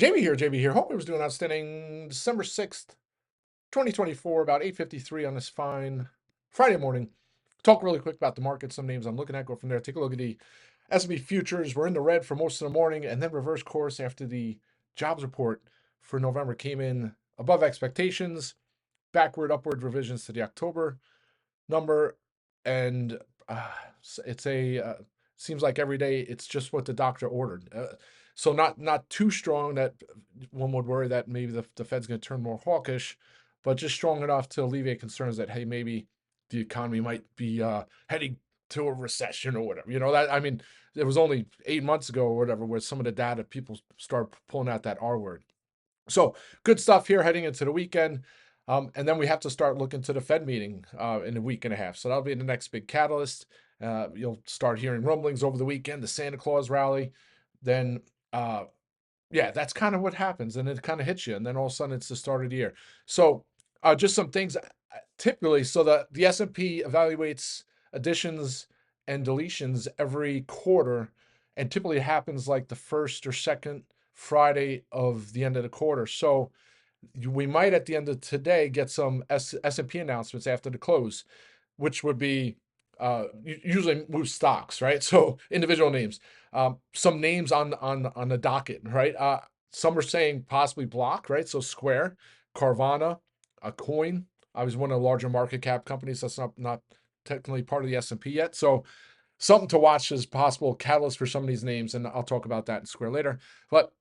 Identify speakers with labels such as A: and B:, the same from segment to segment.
A: JB here. Hope was doing outstanding. December 6th, 2024, about 8:53 on this fine Friday morning. Talk really quick about the market, some names I'm looking at, go from there. Take a look at the S&P futures. We're in the red for most of the morning and then reverse course after the jobs report for November came in above expectations, backward, upward revisions to the October number. And uh, it's a seems like every day it's just what the doctor ordered. So not too strong that one would worry that maybe the Fed's going to turn more hawkish, but just strong enough to alleviate concerns that, hey, maybe the economy might be heading to a recession or whatever. That, I mean, it was only 8 months ago or whatever where some of the data people start pulling out that R word. So good stuff here heading into the weekend. And then we have to start looking to the Fed meeting in a week and a half. So that'll be the next big catalyst. You'll start hearing rumblings over the weekend, the Santa Claus rally. Then, yeah, that's kind of what happens. And it kind of hits you. And then all of a sudden it's the start of the year. So just some things typically. So the S&P evaluates additions and deletions every quarter. And typically it happens like the first or second Friday of the end of the quarter. So we might at the end of today get some S&P announcements after the close, which would be usually move stocks, right? So individual names, some names on the docket, right? Some are saying possibly Block, right? So Square, Carvana, a Coin. I was one of the larger market cap companies that's not technically part of the S&P yet. So something to watch as possible catalyst for some of these names, and I'll talk about that in Square later. But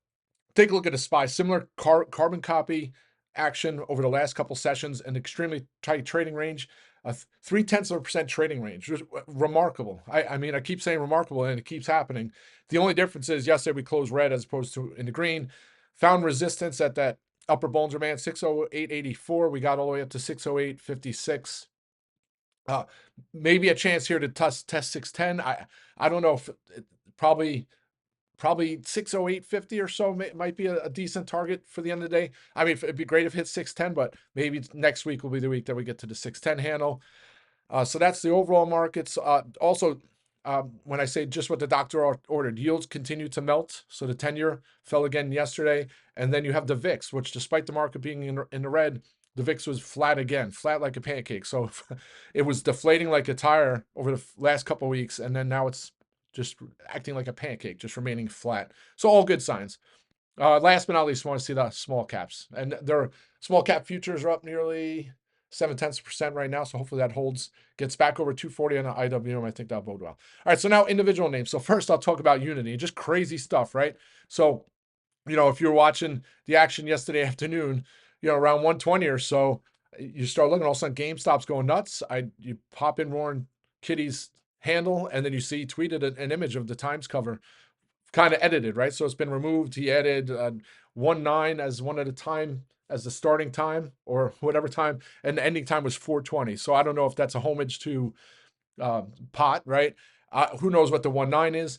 A: take a look at the SPY. Similar carbon copy action over the last couple sessions, an extremely tight trading range, a 0.3% trading range. Just remarkable. I mean, I keep saying remarkable, and it keeps happening. The only difference is yesterday we closed red as opposed to in the green. Found resistance at that upper Bollinger Band, 608.84. We got all the way up to 608.56. Maybe a chance here to test 610. I don't know if probably 608.50 or so might be a decent target for the end of the day. I mean, it'd be great if it hits 610, but maybe next week will be the week that we get to the 610 handle. So that's the overall markets. Also, when I say just what the doctor ordered, yields continue to melt. So the 10-year fell again yesterday. And then you have the VIX, which despite the market being in the red, the VIX was flat again, flat like a pancake. So it was deflating like a tire over the last couple of weeks. And then now it's just acting like a pancake, just remaining flat. So all good signs. Last but not least, I want to see the small caps. And their small cap futures are up nearly 0.7% right now. So hopefully that holds, gets back over 240 on the IWM. I think that'll bode well. All right, so now individual names. So first I'll talk about Unity. Just crazy stuff, right? So, if you're watching the action yesterday afternoon, around 120 or so, you start looking, all of a sudden GameStop's going nuts. You pop in Warren Kitty's handle, and then you see tweeted an image of the Times cover, kind of edited, right? So it's been removed. He added 1:09 as one at a time as the starting time or whatever time, and the ending time was 4:20. So I don't know if that's a homage to Pot, right? Who knows what the 1:09 is?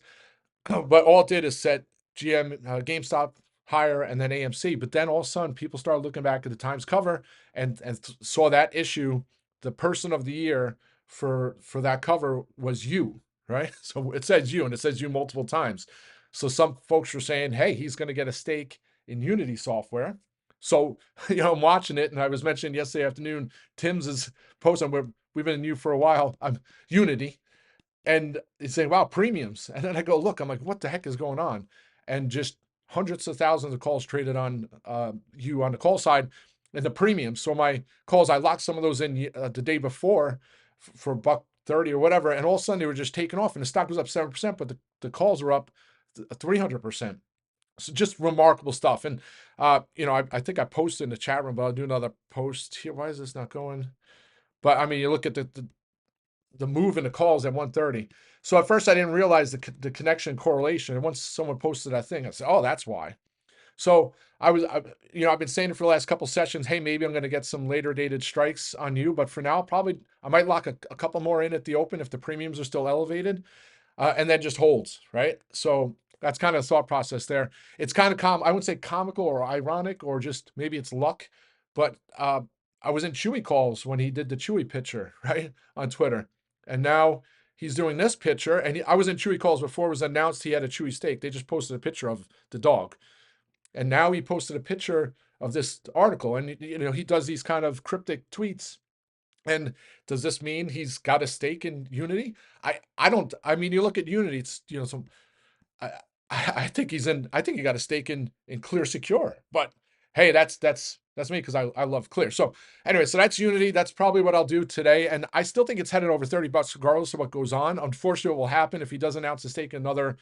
A: But all it did is set GameStop higher and then AMC. But then all of a sudden, people started looking back at the Times cover and saw that issue. The person of the year for that cover was you, right? So it says you, and it says you multiple times. So some folks were saying, hey, he's going to get a stake in Unity software. So, I'm watching it, and I was mentioning yesterday afternoon, Tim's is posting, we've been in you for a while. I'm Unity. And he's saying, wow, premiums. And then I go, look, I'm like, what the heck is going on? And just hundreds of thousands of calls traded on you on the call side and the premiums. So my calls, I locked some of those in the day before for $1.30 or whatever. And all of a sudden they were just taking off and the stock was up 7%, but the calls were up 300%. So just remarkable stuff. And, I think I posted in the chat room, but I'll do another post here. Why is this not going? But I mean, you look at the move in the calls at 1:30. So at first I didn't realize the connection correlation. And once someone posted that thing, I said, oh, that's why. So I've been saying it for the last couple sessions, hey, maybe I'm going to get some later dated strikes on you. But for now, probably I might lock a couple more in at the open if the premiums are still elevated and then just holds, right? So that's kind of the thought process there. It's kind of I wouldn't say comical or ironic or just maybe it's luck, but I was in Chewy calls when he did the Chewy picture, right, on Twitter. And now he's doing this picture. And I was in Chewy calls before it was announced he had a Chewy steak. They just posted a picture of the dog. And now he posted a picture of this article, and he does these kind of cryptic tweets. And does this mean he's got a stake in Unity? I don't. I mean, you look at Unity, it's some. I I think he's in. I think he got a stake in Clear Secure. But hey, that's me because I love Clear. So anyway, so that's Unity. That's probably what I'll do today. And I still think it's headed over $30 regardless of what goes on. Unfortunately, what will happen if he does announce a stake in another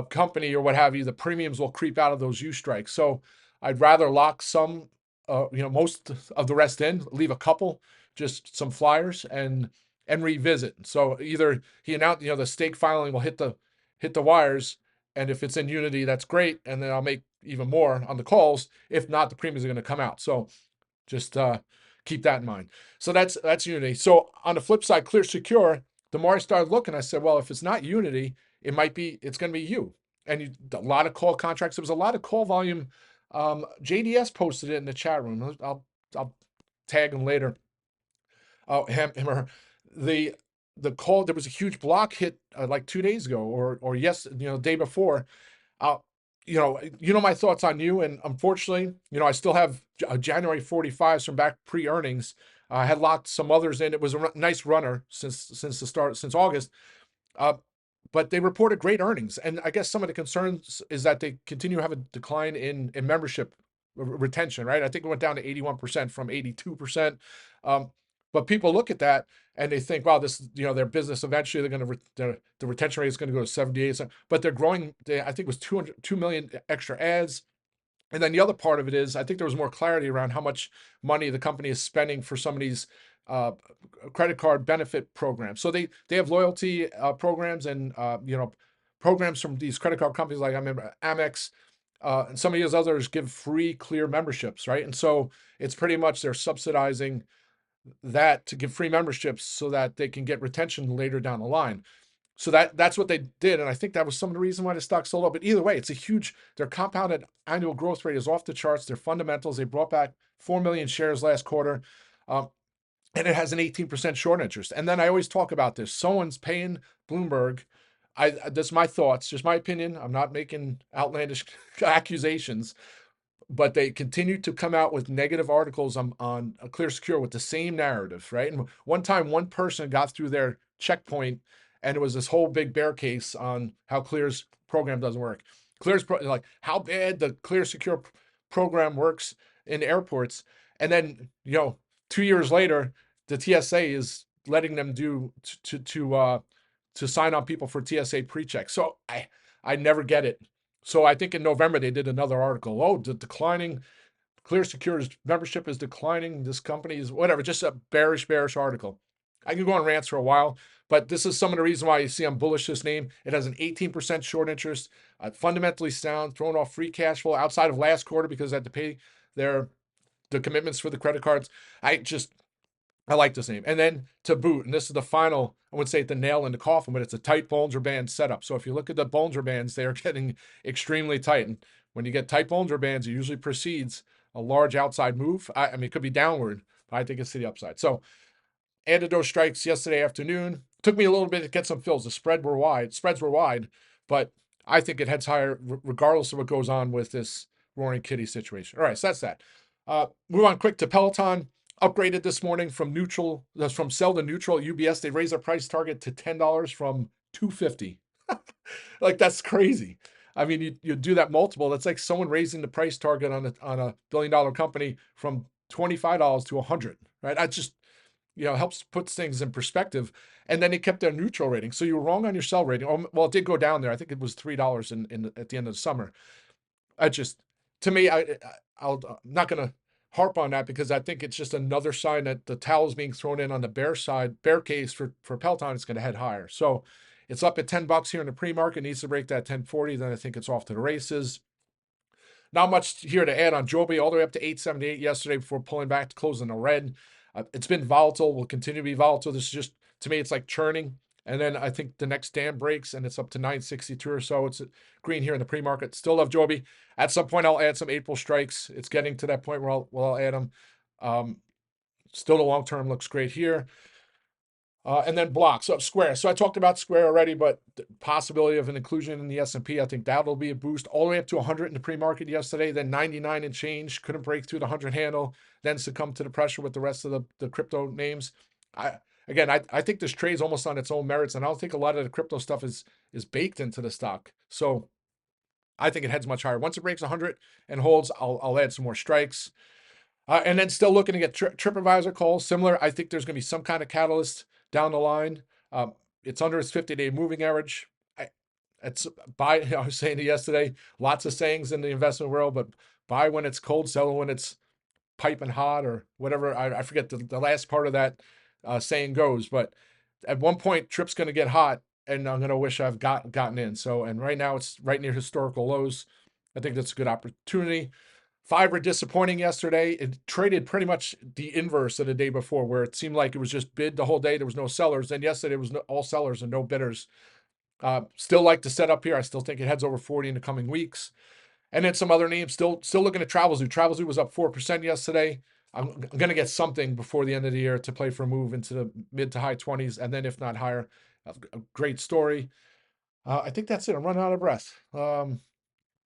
A: company or what have you, the premiums will creep out of those U strikes. So I'd rather lock some, most of the rest in, leave a couple, just some flyers, and revisit. So either he announced, the stake filing will hit the wires, and if it's in Unity, that's great, and then I'll make even more on the calls. If not, the premiums are going to come out. So just keep that in mind. So that's Unity. So on the flip side, Clear Secure, the more I started looking, I said, well, if it's not Unity, it's going to be you. And a lot of call contracts. There was a lot of call volume. JDS posted it in the chat room. I'll tag him later. Him or her. The call, there was a huge block hit like 2 days ago or day before. Uh, my thoughts on you, and unfortunately, I still have January 45s from back pre-earnings. I had locked some others in. It was a nice runner since August. But they reported great earnings, and I guess some of the concerns is that they continue to have a decline in membership retention. Right, I think it went down to 81% from 82%. But people look at that and they think, wow, this, their business eventually they're going to the retention rate is going to go to 78. But they're growing. I think it was 2 million extra ads. And then the other part of it is, I think there was more clarity around how much money the company is spending for some of these credit card benefit programs. So they have loyalty programs and programs from these credit card companies, like I remember Amex, and some of these others give free Clear memberships, right? And so it's pretty much they're subsidizing that to give free memberships so that they can get retention later down the line. So that's what they did, and I think that was some of the reason why the stock sold up. But either way, their compounded annual growth rate is off the charts. Their fundamentals, they brought back 4 million shares last quarter, and it has an 18% short interest. And then I always talk about this. Someone's paying Bloomberg. That's my thoughts, just my opinion. I'm not making outlandish accusations, but they continue to come out with negative articles on Clear Secure with the same narrative, right? And one time, one person got through their checkpoint, and it was this whole big bear case on how Clear's program doesn't work. Like how bad the Clear Secure program works in airports, and then 2 years later, the TSA is letting them do to sign on people for TSA pre-check. So I never get it. So I think in November they did another article. Oh, the declining Clear Secure's membership is declining. This company is whatever, just a bearish article. I can go on rants for a while, but this is some of the reason why you see I'm bullish this name. It has an 18% short interest, fundamentally sound, throwing off free cash flow outside of last quarter because they had to pay the commitments for the credit cards. I like this name. And then to boot, and this is the final, I would say the nail in the coffin, but it's a tight Bollinger Band setup. So if you look at the Bollinger Bands, they are getting extremely tight. And when you get tight Bollinger Bands, it usually precedes a large outside move. I mean, it could be downward, but I think it's to the upside. So added those strikes yesterday afternoon. Took me a little bit to get some fills. The spreads were wide, but I think it heads higher regardless of what goes on with this Roaring Kitty situation. All right, so that's that. Move on quick to Peloton. Upgraded this morning from sell to neutral at UBS. They raised their price target to $10 from $250. Like, that's crazy. I mean, you do that multiple. That's like someone raising the price target on a billion-dollar company from $25 to $100, right? I just, helps put things in perspective. And then they kept their neutral rating. So you were wrong on your sell rating. Well, it did go down there. I think it was $3 at the end of the summer. To me, I'm not going to harp on that because I think it's just another sign that the towel is being thrown in on the bear case for Peloton. It's going to head higher. So it's up at $10 here in the pre-market. It needs to break that 1040. Then I think it's off to the races. Not much here to add on JOBY, all the way up to 878 yesterday before pulling back to close in the red. It's been volatile, will continue to be volatile. This is just, to me, it's like churning. And then I think the next dam breaks and it's up to 962 or so. It's green here in the pre-market. Still love JOBY. At some point, I'll add some April strikes. It's getting to that point where I'll add them. Still the long term looks great here. And then blocks. So Square. So I talked about Square already, but the possibility of an inclusion in the S&P, I think that'll be a boost. All the way up to 100 in the pre-market yesterday, then 99 and change. Couldn't break through the 100 handle, then succumbed to the pressure with the rest of the crypto names. I think this trade's almost on its own merits, and I don't think a lot of the crypto stuff is baked into the stock. So I think it heads much higher. Once it breaks 100 and holds, I'll add some more strikes. And then still looking to get TripAdvisor calls. Similar, I think there's going to be some kind of catalyst down the line. It's under its 50-day moving average. It's buy. I was saying it yesterday. Lots of sayings in the investment world, but buy when it's cold, sell when it's piping hot, or whatever. I forget the last part of that saying goes. But at one point, Trip's going to get hot, and I'm going to wish I've gotten in. So, and right now it's right near historical lows. I think that's a good opportunity. Fiverr disappointing yesterday. It traded pretty much the inverse of the day before, where it seemed like it was just bid the whole day. There was no sellers. And yesterday it was all sellers and no bidders. Still like the setup here. I still think it heads over 40 in the coming weeks. And then some other names. Still looking at TravelZoo. TravelZoo was up 4% yesterday. I'm going to get something before the end of the year to play for a move into the mid to high 20s, and then if not higher. A great story. I think that's it. I'm running out of breath.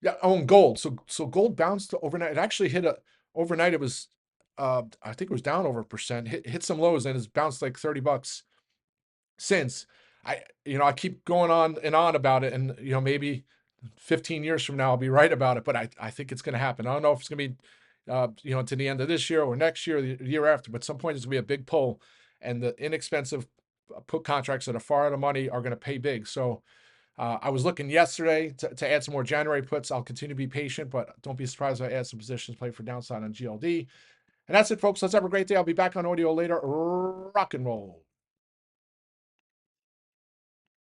A: Yeah. Oh, and gold. So gold bounced overnight. It actually hit overnight. It was, I think it was down over 1%. Hit some lows and it's bounced like $30 since. I keep going on and on about it, and maybe 15 years from now I'll be right about it. But I think it's going to happen. I don't know if it's going to be, to the end of this year or next year, or the year after. But at some point it's going to be a big pull, and the inexpensive put contracts that are far out of money are going to pay big. So. I was looking yesterday to add some more January puts. I'll continue to be patient, but don't be surprised if I add some positions, play for downside on GLD. And that's it, folks. Let's have a great day. I'll be back on audio later. Rock and roll.